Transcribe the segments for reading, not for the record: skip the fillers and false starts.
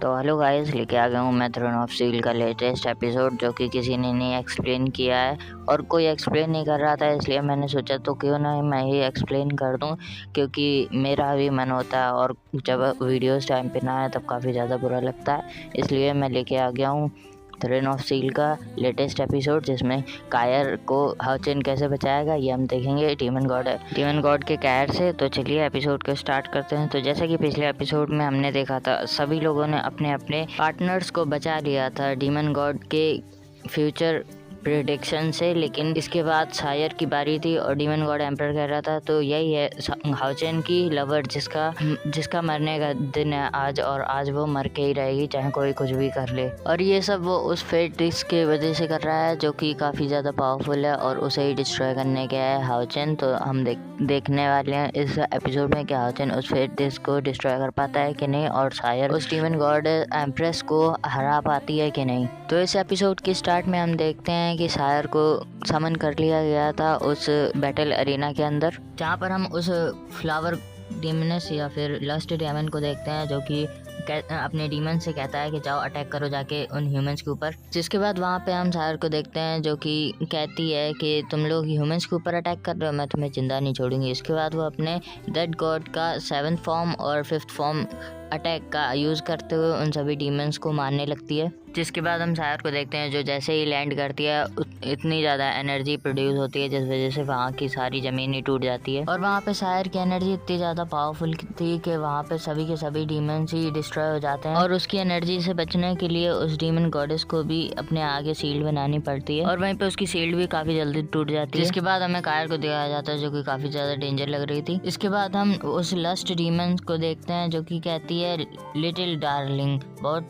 तो hello guys, लेके आ गया हूँ मैं थ्रोन ऑफ स्टील का लेटेस्ट एपिसोड, जो कि किसी ने नहीं एक्सप्लेन किया है और कोई एक्सप्लेन नहीं कर रहा था, इसलिए मैंने सोचा तो क्यों ना मैं ही एक्सप्लेन कर दूँ, क्योंकि मेरा भी मन होता है और जब वीडियोस टाइम पे ना आए तब काफ़ी ज़्यादा बुरा लगता है। इसलिए मैं लेके आ गया हूँ थ्रोन ऑफ स्टील का लेटेस्ट एपिसोड, जिसमें कायर को हाउचेन कैसे बचाएगा ये हम देखेंगे डीमन गॉड के कायर से। तो चलिए एपिसोड को स्टार्ट करते हैं। तो जैसा कि पिछले एपिसोड में हमने देखा था, सभी लोगों ने अपने अपने पार्टनर्स को बचा लिया था डीमन गॉड के फ्यूचर प्रेडिक्शन से, लेकिन इसके बाद सायर की बारी थी और डीमन गॉड एम्पर कह रहा था तो यही है हाउचेन की लवर जिसका मरने का दिन है आज, और आज वो मर के ही रहेगी चाहे कोई कुछ भी कर ले। और ये सब वो उस फेट डिस्क की वजह से कर रहा है जो कि काफ़ी ज़्यादा पावरफुल है और उसे ही डिस्ट्रॉय करने गया है हाउचेन। तो हम देखने वाले हैं इस एपिसोड में कि हाउचेन उस फेट डिस्क को डिस्ट्रॉय कर पाता है कि नहीं, और सायर उस डीमन गॉड एम्प्रेस को हरा पाती है कि नहीं। तो इस एपिसोड के स्टार्ट में हम देखते हैं कि सायर को समन कर लिया गया था उस बैटल अरीना के अंदर, जहाँ पर हम उस फ्लावर डीमनस या फिर लस्ट डेमन को देखते हैं, जो कि अपने डीमन से कहता है कि जाओ अटैक करो जाके उन ह्यूमंस के ऊपर। जिसके बाद वहाँ पे हम सायर को देखते हैं जो कि कहती है कि तुम लोग ह्यूमंस के ऊपर अटैक कर रहे हो, मैं तुम्हें जिंदा नहीं छोड़ूंगी। इसके बाद वो अपने डेड गॉड का 7th फॉर्म और 5th फॉर्म अटैक का यूज़ करते हुए उन सभी डीमंस को मारने लगती है। जिसके बाद हम सायर को देखते हैं जो जैसे ही लैंड करती है इतनी ज़्यादा एनर्जी प्रोड्यूस होती है जिस वजह से वहाँ की सारी ज़मीन ही टूट जाती है। और वहाँ पे सायर की एनर्जी इतनी ज़्यादा पावरफुल थी कि वहाँ पे सभी के सभी डीमंस ही डिस्ट्रॉय हो जाते हैं, और उसकी एनर्जी से बचने के लिए उस डीमन गॉडेस को भी अपने आगे शील्ड बनानी पड़ती है, और वहीं पे उसकी शील्ड भी काफ़ी जल्दी टूट जाती है। जिसके बाद हमें कायर को दिखाया जाता है जो कि काफ़ी ज़्यादा डेंजर लग रही थी। इसके बाद हम उस लस्ट डीमन को देखते हैं जो कि कहती है लिटिल डार्लिंग बहुत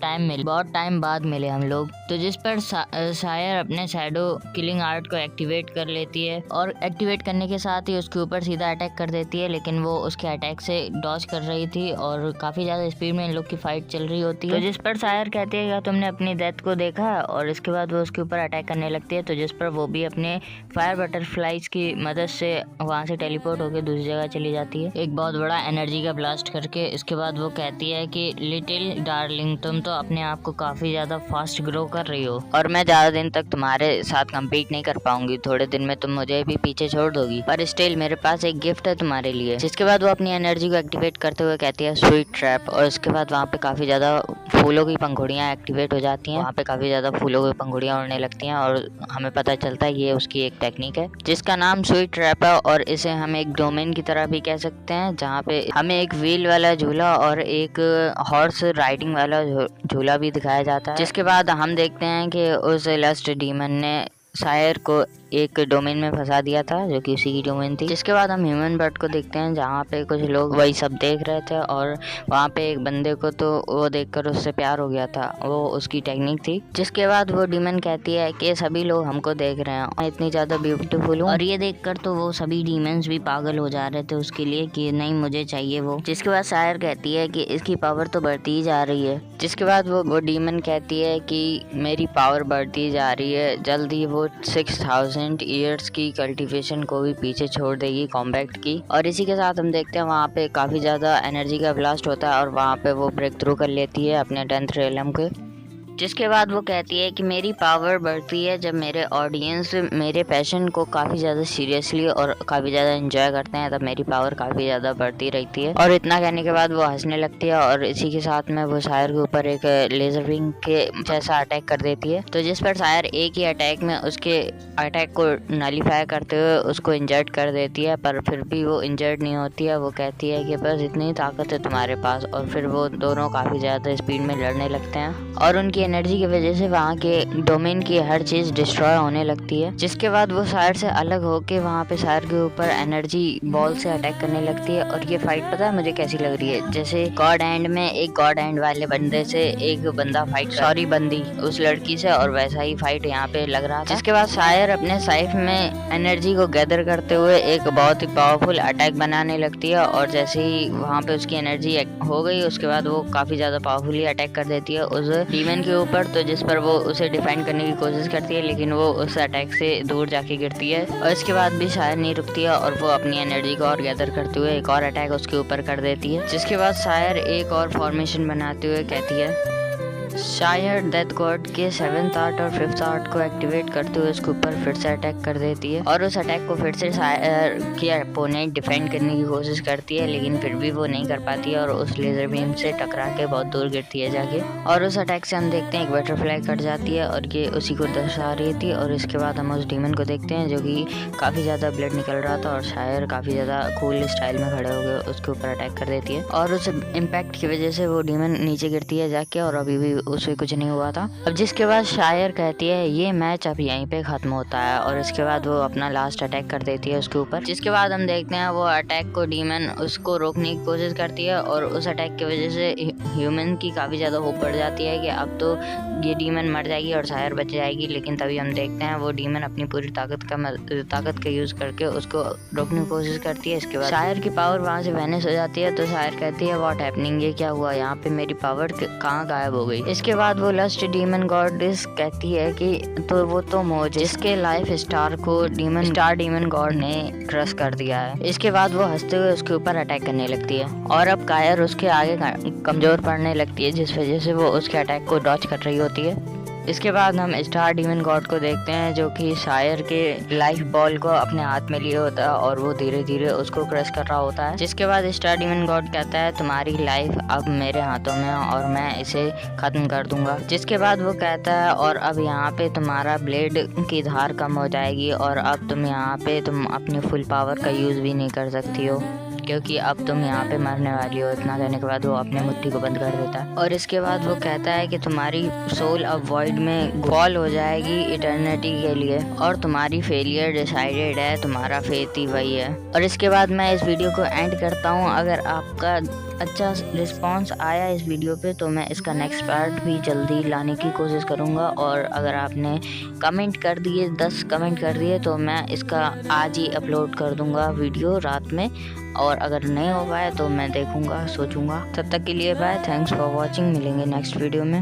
टाइम बाद मिले हम लोग। तो जिस पर सायर अपने शैडो किलिंग आर्ट को एक्टिवेट कर लेती है, और एक्टिवेट करने के साथ ही उसके ऊपर सीधा अटैक कर देती है, लेकिन वो उसके अटैक से डॉज कर रही थी और काफ़ी ज़्यादा स्पीड में इन लोग की फाइट चल रही होती है। तो जिस पर सायर कहती है क्या तुमने अपनी डेथ को देखा, और इसके बाद वो उसके ऊपर अटैक करने लगती है। तो जिस पर वो भी अपने फायर बटरफ्लाइज की मदद से वहाँ से टेलीपोर्ट होकर दूसरी जगह चली जाती है एक बहुत बड़ा एनर्जी का ब्लास्ट करके। इसके बाद वो कहती है कि लिटिल डार्लिंग तुम तो अपने आप को काफ़ी ज़्यादा फास्ट ग्रो कर रही हो, और मैं ज़्यादा दिन तक तुम्हारे साथ कम्पीट नहीं कर पाऊंगी, थोड़े दिन में तुम मुझे भी पीछे छोड़ दोगी, पर स्टिल मेरे पास एक गिफ्ट है तुम्हारे लिए। जिसके बाद वो अपनी एनर्जी को एक्टिवेट करते हुए कहती है स्वीट ट्रैप, और इसके बाद वहाँ पे काफ़ी ज़्यादा फूलों की पंखुड़ियाँ एक्टिवेट हो जाती हैं। वहाँ पे काफ़ी ज़्यादा फूलों की पंखुड़ियाँ उड़ने लगती हैं, और हमें पता चलता है ये उसकी एक टेक्निक है जिसका नाम स्वीट ट्रैप है, और इसे हम एक डोमेन की तरह भी कह सकते हैं, जहाँ पे हमें एक व्हील वाला झूला और एक हॉर्स राइडिंग वाला झूला भी दिखाया जाता है। जिसके बाद हम देखते हैं कि उस लस्ट डीमन ने सायर को एक डोमेन में फंसा दिया था जो कि उसी की डोमेन थी। जिसके बाद हम ह्यूमन बर्ड को देखते हैं जहाँ पे कुछ लोग वही सब देख रहे थे, और वहाँ पे एक बंदे को तो वो देखकर उससे प्यार हो गया था, वो उसकी टेक्निक थी। जिसके बाद वो डीमन कहती है कि सभी लोग हमको देख रहे हैं, मैं इतनी ज़्यादा ब्यूटीफुल हूँ, और ये देखकर तो वो सभी डीमंस भी पागल हो जा रहे थे उसके लिए कि नहीं मुझे चाहिए वो। जिसके बाद सायर कहती है कि इसकी पावर तो बढ़ती ही जा रही है। जिसके बाद वो डीमन कहती है कि मेरी पावर बढ़ती जा रही है, जल्द ही वो 6000 ईयर्स की कल्टीवेशन को भी पीछे छोड़ देगी कॉम्बैक्ट की। और इसी के साथ हम देखते हैं वहाँ पे काफ़ी ज़्यादा एनर्जी का ब्लास्ट होता है, और वहाँ पे वो ब्रेक थ्रू कर लेती है अपने 10th रेलम के। जिसके बाद वो कहती है कि मेरी पावर बढ़ती है जब मेरे ऑडियंस मेरे पैशन को काफ़ी ज़्यादा सीरियसली और काफ़ी ज़्यादा एंजॉय करते हैं, तब मेरी पावर काफ़ी ज़्यादा बढ़ती रहती है। और इतना कहने के बाद वो हंसने लगती है, और इसी के साथ में वो सायर के ऊपर एक लेजर विंग के जैसा अटैक कर देती है। तो जिस पर सायर एक ही अटैक में उसके अटैक को नलीफाई करते हुए उसको इंजर्ड कर देती है, पर फिर भी वो इंजर्ड नहीं होती है। वो कहती है कि बस इतनी ताकत है तुम्हारे पास, और फिर वो दोनों काफ़ी ज़्यादा स्पीड में लड़ने लगते हैं, और उनकी एनर्जी की वजह से वहाँ के डोमेन की हर चीज डिस्ट्रॉय होने लगती है। जिसके बाद वो सायर से अलग होके वहाँ पे सायर के ऊपर एनर्जी बॉल से अटैक करने लगती है। और ये फाइट पता है मुझे कैसी लग रही है, जैसे गॉड हैंड में एक गॉड हैंड वाले बंदे से एक बंदा बंदी उस लड़की से, और वैसा ही फाइट यहाँ पे लग रहा था। जिसके बाद सायर अपने साइफ में एनर्जी को गैदर करते हुए एक बहुत ही पावरफुल अटैक बनाने लगती है, और जैसे ही वहाँ पे उसकी एनर्जी हो गई उसके बाद वो काफी ज्यादा पावरफुली अटैक कर देती है उस डीमन के ऊपर, तो जिस पर वो उसे डिफेंड करने की कोशिश करती है, लेकिन वो उस अटैक से दूर जाके गिरती है। और इसके बाद भी शायर नहीं रुकती है और वो अपनी एनर्जी को और गैदर करते हुए एक और अटैक उसके ऊपर कर देती है, जिसके बाद शायर एक और फॉर्मेशन बनाते हुए कहती है। शायर डेथ गॉड के 7th आर्ट और 5th आर्ट को एक्टिवेट करते हुए उसके ऊपर फिर से अटैक कर देती है और उस अटैक को फिर से शायर की अपोनेंट डिफेंड करने की कोशिश करती है, लेकिन फिर भी वो नहीं कर पाती है और उस लेजर बीम से टकरा के बहुत दूर गिरती है जाके। और उस अटैक से हम देखते हैं एक बटरफ्लाई कट जाती है और ये उसी को दर्शा रही थी। और इसके बाद हम उस डीमन को देखते हैं जो कि काफ़ी ज़्यादा ब्लड निकल रहा था और शायर काफ़ी ज़्यादा कूल स्टाइल में खड़े हो गए उसके ऊपर अटैक कर देती है और उस इम्पैक्ट की वजह से वो डीमन नीचे गिरती है जाके और अभी भी उसे कुछ नहीं हुआ था। अब जिसके बाद शायर कहती है ये मैच अब यहीं पे खत्म होता है और इसके बाद वो अपना लास्ट अटैक कर देती है उसके ऊपर, जिसके बाद हम देखते हैं वो अटैक को डीमन उसको रोकने की कोशिश करती है और उस अटैक की वजह से ह्यूमन की काफ़ी ज़्यादा होप बढ़ जाती है कि अब तो ये डीमन मर जाएगी और शायर बच जाएगी। लेकिन तभी हम देखते हैं वो डीमन अपनी पूरी ताकत का यूज़ करके उसको रोकने की कोशिश करती है। इसके बाद शायर की पावर वहाँ से वैनिश हो जाती है, तो शायर कहती है व्हाट हैपनिंग, ये क्या हुआ, यहाँ पे मेरी पावर कहाँ गायब हो गई। इसके बाद वो लस्ट डीमन गॉडेस कहती है कि तो वो तो मोज जिसके लाइफ स्टार को डीमन गॉड ने क्रश कर दिया है। इसके बाद वो हंसते हुए उसके ऊपर अटैक करने लगती है और अब कायर उसके आगे कमजोर पड़ने लगती है, जिस वजह से वो उसके अटैक को डॉच कर रही होती है। इसके बाद हम स्टार डीमन गॉड को देखते हैं जो कि शायर के लाइफ बॉल को अपने हाथ में लिए होता है और वो धीरे धीरे उसको क्रश कर रहा होता है। जिसके बाद स्टार डीमन गॉड कहता है तुम्हारी लाइफ अब मेरे हाथों में है और मैं इसे खत्म कर दूंगा। जिसके बाद वो कहता है और अब यहाँ पे तुम्हारा ब्लेड की धार कम हो जाएगी और अब तुम यहाँ पे अपनी फुल पावर का यूज भी नहीं कर सकती हो क्योंकि अब तुम यहाँ पे मरने वाली हो। इतना कहने के बाद वो अपने मुट्ठी को बंद कर देता है और इसके बाद वो कहता है कि तुम्हारी सोल अब वॉइड में फॉल हो जाएगी इटर्निटी के लिए और तुम्हारी फेलियर डिसाइडेड है, तुम्हारा फेथ ही वही है। और इसके बाद मैं इस वीडियो को एंड करता हूँ। अगर आपका अच्छा रिस्पांस आया इस वीडियो पे तो मैं इसका नेक्स्ट पार्ट भी जल्दी लाने की कोशिश करूँगा और अगर आपने कमेंट कर दिए 10 कमेंट कर दिए तो मैं इसका आज ही अपलोड कर दूँगा वीडियो रात में, और अगर नहीं हो पाए तो मैं देखूँगा सोचूँगा। तब तक के लिए बाय, थैंक्स फॉर वॉचिंग, मिलेंगे नेक्स्ट वीडियो में।